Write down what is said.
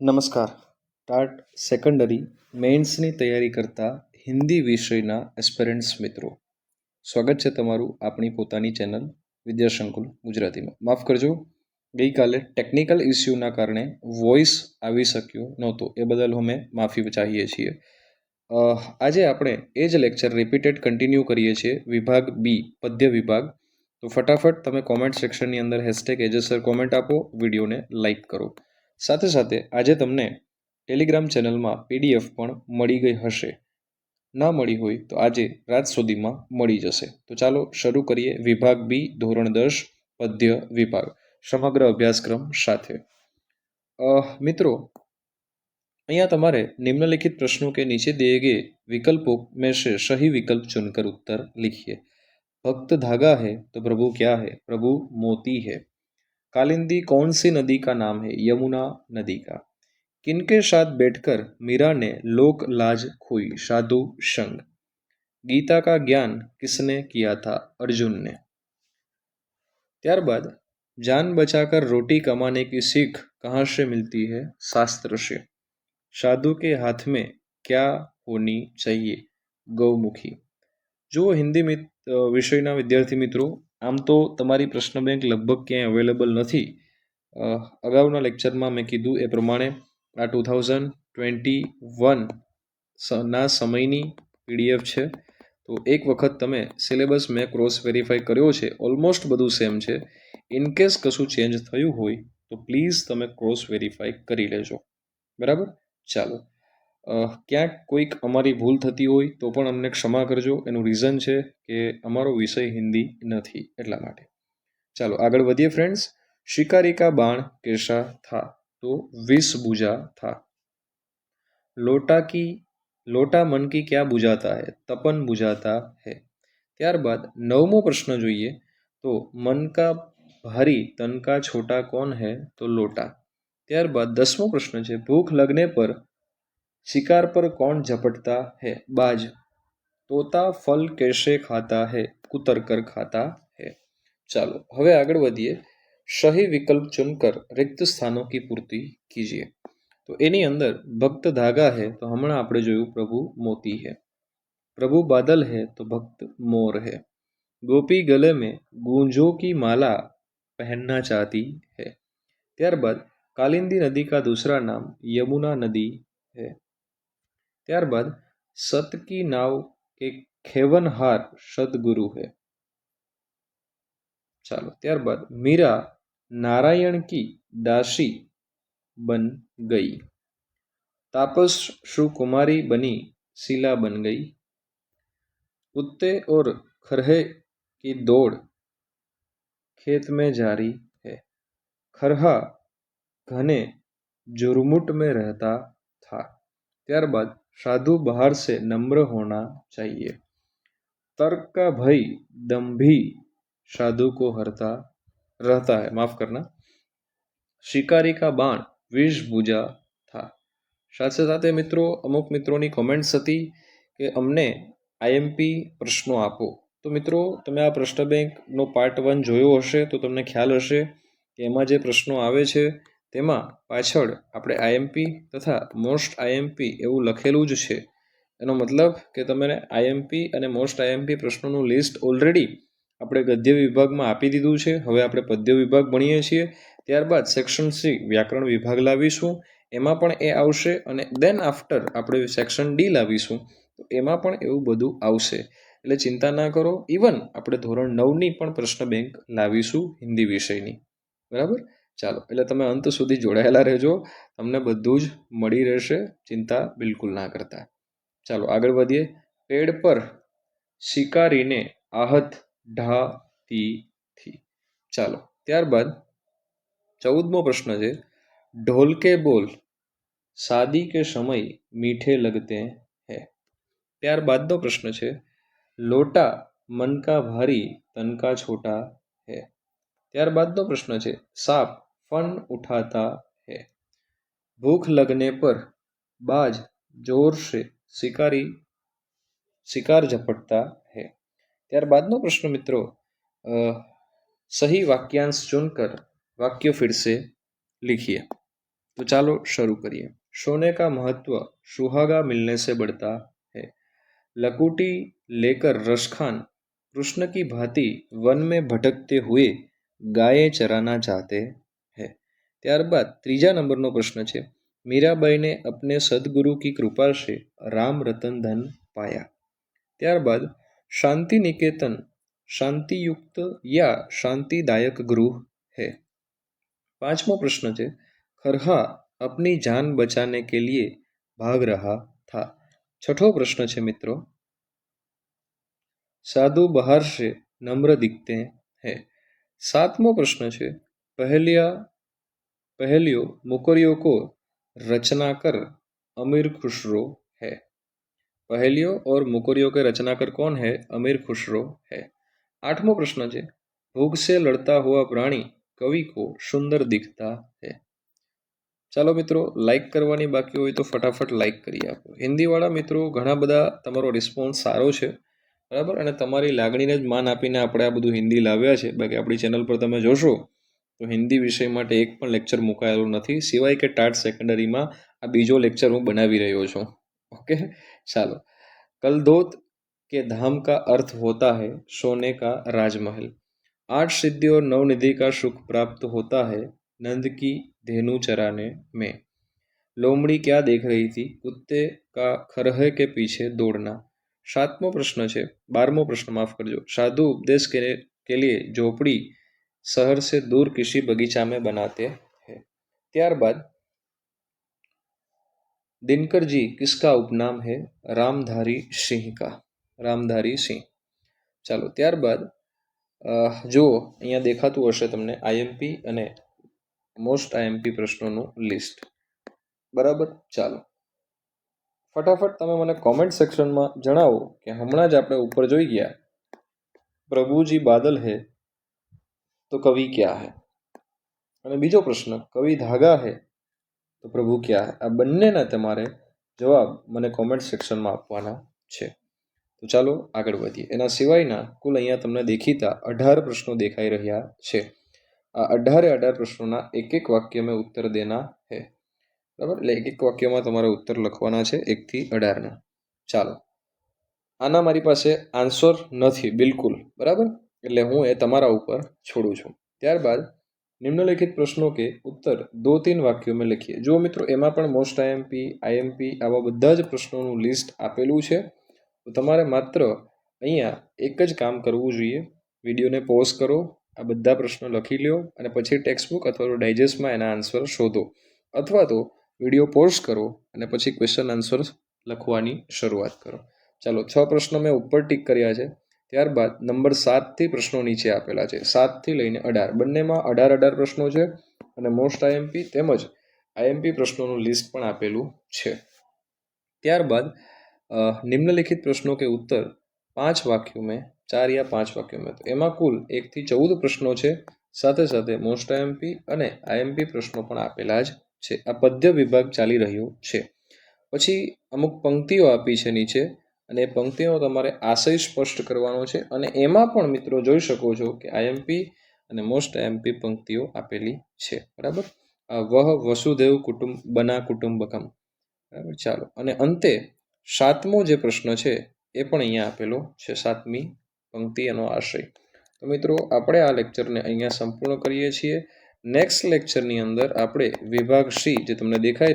નમસ્કાર. TAT secondary મેઇન્સની તૈયારી કરતા હિન્દી વિષયના એસ્પિરન્ટ્સ મિત્રો, સ્વાગત છે તમારું આપણી પોતાની ચેનલ વિદ્યાસંકુલ ગુજરાતીમાં. માફ કરજો, ગઈકાલે ટેકનિકલ ઇસ્યુના કારણે વોઇસ આવી શક્યો નહોતો, એ બદલ અમે માફી ચાહીએ છીએ. આજે આપણે એ જ લેક્ચર રિપીટેડ કન્ટિન્યુ કરીએ છીએ, વિભાગ બી, પદ્ય વિભાગ. તો ફટાફટ તમે કોમેન્ટ સેક્શનની અંદર #એજસર કોમેન્ટ આપો, વિડીયોને લાઇક કરો. સાથે સાથે આજે તમને ટેલિગ્રામ ચેનલમાં PDF પણ મળી ગઈ હશે. ના મળી હોય તો આજે રાત સુધીમાં મળી જશે. તો ચાલો શરૂ કરીએ વિભાગ બી, ધોરણ 10 પદ્ય વિભાગ સમગ્ર અભ્યાસક્રમ સાથે. મિત્રો, અહીંયા તમારે निम्नलिखित प्रश्नों के नीचे दिए गए विकल्पों में से सही विकल्प चुनकर उत्तर लिखिए. भक्त धागा है तो प्रभु क्या है? प्रभु मोती है. कालिंदी कौन सी नदी का नाम है? यमुना नदी का. किनके साथ बैठकर मीरा ने लोक लाज खोई? साधु संग. गीता का ज्ञान किसने किया था? अर्जुन ने. ત્યારબાદ जान बचाकर रोटी कमाने की सीख कहाँ से मिलती है? शास्त्र से. साधु के हाथ में क्या होनी चाहिए? गौमुखी. જુઓ હિન્દી વિષયના વિદ્યાર્થી મિત્રો, આમ તો તમારી પ્રશ્ન બેંક લગભગ ક્યાંય અવેલેબલ નથી. અગાઉના લેક્ચરમાં મેં કીધું એ પ્રમાણે આ 2021 ના સમયની PDF છે. તો એક વખત તમે સિલેબસ મેં ક્રોસ વેરીફાઈ કર્યો છે, ઓલમોસ્ટ બધું સેમ છે. ઇનકેસ કશું ચેન્જ થયું હોય તો પ્લીઝ તમે ક્રોસ વેરીફાઈ કરી લેજો, બરાબર? ચાલો, ક્યાંક કોઈક અમારી ભૂલ થતી હોય તો પણ અમને ક્ષમા કરજો. એનું રીઝન છે કે અમારો વિષય હિન્દી નથી, એટલા માટે. ચાલો આગળ વધીએ ફ્રેન્ડ્સ. शिकारी का बाण कैसा था? तो विष बुझा था. लोटा मन की क्या बुझाता है? तपन बुझाता है. ત્યારબાદ નવમો પ્રશ્ન જોઈએ તો મન કા ભારી તન કા છોટા કોણ હૈ? તો લોટા. ત્યારબાદ 10મો પ્રશ્ન છે, ભૂખ લગને પર शिकार पर कौन झपटता है? बाज. तोता फल कैसे खाता है? कुतर कर खाता है. ચાલો હવે આગળ વધીએ. सही विकल्प चुनकर रिक्त स्थानों की पूर्ति कीजिए. तो एनी अंदर भक्त धागा है तो हमणा आपणे जोयुं प्रभु मोती है. प्रभु बादल है तो भक्त मोर है. गोपी गले में गूंजों की माला पहनना चाहती है. ત્યારબાદ कालिंदी नदी का दूसरा नाम यमुना नदी है. ત્યારબાદ सत की नाव के खेवनहार सदगुरु है. ચાલો ત્યારબાદ मीरा नारायण की दासी बन गई. तापस शु कुमारी बनी शीला बन गई. कुत्ते और खरहे की दौड़ खेत में जारी है. खरहा घने झुरमुट में रहता था. ત્યારબાદ साधु बाहर से नम्र होना चाहिए. तर्क का भय दम्भी साधु को रहता है. माफ करना. शिकारी का बाण विष बुझा था. સાથે સાથે મિત્રો, અમુક મિત્રોની કોમેન્ટ્સ હતી કે અમને IMP પ્રશ્નો આપો. તો મિત્રો, તમે આ પ્રશ્ન બેંકનો પાર્ટ 1 જોયો હશે તો તમને ખ્યાલ હશે કે એમાં જે પ્રશ્નો આવે છે તેમાં પાછળ આપણે IMP તથા મોસ્ટ IMP એવું લખેલું જ છે. એનો મતલબ કે તમને IMP અને મોસ્ટ IMP પ્રશ્નોનું લિસ્ટ ઓલરેડી આપણે ગદ્ય વિભાગમાં આપી દીધું છે. હવે આપણે પદ્ય વિભાગ ભણીએ છીએ. ત્યારબાદ સેક્શન C વ્યાકરણ વિભાગ લાવીશું, એમાં પણ એ આવશે. અને દેન આફ્ટર આપણે સેક્શન D લાવીશું તો એમાં પણ એવું બધું આવશે. એટલે ચિંતા ના કરો. ઇવન આપણે ધોરણ 9ની પણ પ્રશ્ન બેંક લાવીશું હિન્દી વિષયની, બરાબર? ચાલો, એટલે તમે અંત સુધી જોડાયેલા રહેજો, તમને બધું જ મળી રહેશે, ચિંતા બિલકુલ ના કરતા. ચાલો આગળ વધીએ. પેડ પર શિકારીને आहत ढाती थी. ચાલો ત્યારબાદ 14મો પ્રશ્ન છે, ઢોલ કે બોલ शादी के समय मीठे लगते हैं. ત્યારબાદનો પ્રશ્ન છે, લોટા मन का भारी तन का छोटा है. ત્યારબાદનો પ્રશ્ન છે, सांप फन उठाता है. भूख लगने पर बाज जोर से शिकार झपटता है. ત્યારબાદનો પ્રશ્ન મિત્રો, सही वाक्यांश चुनकर वाक्य फिर से लिखिए. तो चलो शुरू करिए। सोने का महत्व सुहागा मिलने से बढ़ता है। लकुटी लेकर रसखान कृष्ण की भांति वन में भटकते हुए गाये चराना चाहते हैं। ત્યારબાદ ત્રીજા નંબરનો પ્રશ્ન છે, મીરાબાઈ ने अपने सदगुरु की कृपा से राम रतन धन पाया। ત્યારબાદ शांति निकेतन शांतियुक्त या शांतिदायक गृह है। पांचमो प्रश्न है, खरहा अपनी जान बचाने के लिए भाग रहा था। छठो प्रश्न है मित्रों, साधु बाहर से नम्र दिखते हैं। सातमो प्रश्न है, पहलियो मुकरियों को रचनाकर अमीर खुसरो है। पहलियों और मुकरियों के रचनाकर कौन है? अमीर खुसरो है। आठमो प्रश्न है, भूख से लड़ता हुआ प्राणी कवि को सुंदर दिखता है। ચાલો મિત્રો, લાઇક કરવાની બાકી હોય તો ફટાફટ લાઇક કરી આપો. હિન્દીવાળા મિત્રો ઘણા બધા તમારો રિસ્પોન્સ સારો છે, બરાબર, અને તમારી લાગણીને જ માન આપીને આપણે આ બધું હિન્દી લાવ્યા છે. બાકી આપણી ચેનલ પર તમે જોશો તો હિન્દી વિષય માટે એક પણ લેક્ચર મુકાયેલો નથી, સિવાય કે ટાટ સેકન્ડરીમાં આ બીજો લેક્ચર હું બનાવી રહ્યો છું. ઓકે, ચાલો. કલધોત के धाम का अर्थ होता है सोने का राजमहल। 8 सिद्धि और 9 निधि का सुख प्राप्त होता है नंद की धेनु चराने में। लोमड़ी क्या देख रही थी? कुत्ते का खरहे के पीछे दौड़ना। 7मो प्रश्न है, 12मो प्रश्न माफ करजो, साधु उपदेश के लिए झोपड़ी शहर से दूर किसी बगीचा में बनाते हैं। ત્યારબાદ दिनकर जी किसका उपनाम है? रामधारी सिंह का, रामधारी सिंह। ચાલો, ત્યારબાદ જો અહીંયા દેખાતું હશે તમને આઈએમપી અને મોસ્ટ આઈએમપી પ્રશ્નોનું લિસ્ટ, બરાબર. ચાલો ફટાફટ તમે મને કોમેન્ટ સેક્શનમાં જણાવો કે હમણાં જ આપણે ઉપર જોઈ ગયા પ્રભુજી બાદલ હે તો કવિ ક્યા હે, અને બીજો પ્રશ્ન કવિ ધાગા હે તો પ્રભુ ક્યા હે. આ બંનેના તમારે જવાબ મને કોમેન્ટ સેક્શનમાં આપવાના છે. તો ચાલો આગળ વધીએ. એના સિવાયના કુલ અહીંયા તમને દેખીતા 18 પ્રશ્નો દેખાઈ રહ્યા છે. આ 18 પ્રશ્નોના એક એક વાક્ય મેં ઉત્તર દેના હે, બરાબર. એટલે એક એક વાક્યમાં તમારે ઉત્તર લખવાના છે 1 થી 18ના. ચાલો, આના મારી પાસે આન્સર નથી બિલકુલ, બરાબર, એટલે હું એ તમારા ઉપર છોડું છું. ત્યારબાદ નિમ્નલિખિત પ્રશ્નો કે उत्तर 2-3 વાક્યો में લખીએ. જો મિત્રો એમાં પણ મોસ્ટ આઈએમપી આવા બધા જ પ્રશ્નોનું લિસ્ટ આપેલું છે. તો તમારે માત્ર અહીંયા એક જ કામ કરવું જોઈએ, વિડીયોને પોઝ કરો, આ બધા પ્રશ્નો લખી લ્યો અને પછી ટેક્સ્ટબુક અથવા તો ડાયજેસ્ટમાં એના આન્સર શોધો, અથવા તો વિડીયો પોઝ કરો અને પછી ક્વેશ્ચન આન્સર લખવાની શરૂઆત કરો. ચાલો, 6 પ્રશ્નો મેં ઉપર ટીક કર્યા છે. ત્યારબાદ નંબર 7થી પ્રશ્નો નીચે આપેલા છે, 7થી લઈને 18, બંનેમાં 18 પ્રશ્નો છે અને મોસ્ટ આઈએમપી તેમજ આઈએમપી પ્રશ્નોનું લિસ્ટ પણ આપેલું છે. ત્યારબાદ निम्नलिखित प्रश्नों के उत्तर 5 वाक्यों में, 4 या 5 वाक्यों में, तो एमा कुल 1 થી 14 प्रश्नों છે. સાથે સાથે મોસ્ટ આઈએમપી અને આઈએમપી પ્રશ્નો પણ આપેલા જ છે. આ પદ્ય વિભાગ ચાલી રહ્યો છે. પછી અમુક પંક્તિઓ આપી છે નીચે, અને એ પંક્તિઓ તમારે આશય સ્પષ્ટ કરવાનો છે. અને એમાં પણ મિત્રો જોઈ શકો છો કે આઈએમપી અને મોસ્ટ આઈએમપી પંક્તિઓ આપેલી છે, બરાબર. વહ વસુદેવ બના કુટુંબકમ, બરાબર. ચાલો, અને અંતે 7મો જે પ્રશ્ન છે એ પણ અહીંયા આપેલો છે, 7મી પંક્તિ એનો આશય. તો મિત્રો આપણે આ લેક્ચરને અહીંયા સંપૂર્ણ કરીએ છીએ. નેક્સ્ટ લેક્ચરની અંદર આપણે વિભાગ સી જે તમને દેખાઈ